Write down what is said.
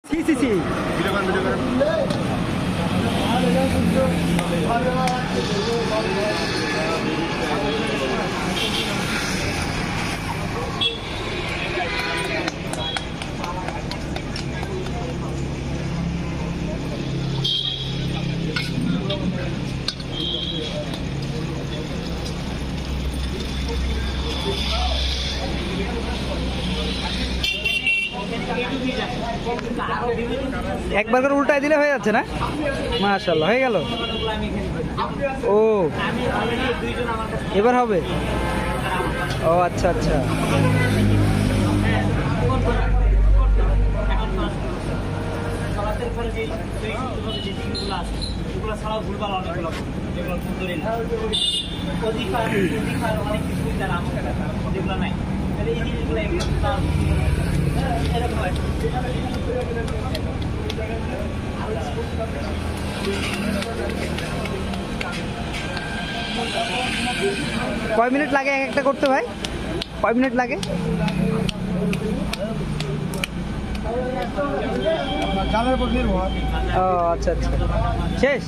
C C C একবার করে উল্টায় দিলে হয়ে যাচ্ছে না? মাশাআল্লাহ, হয়ে গেল। ও এবার হবে। ও আচ্ছা আচ্ছা। কয় মিনিট লাগে এক একটা করতে ভাই? কয় মিনিট লাগে? ও আচ্ছা আচ্ছা, শেষ।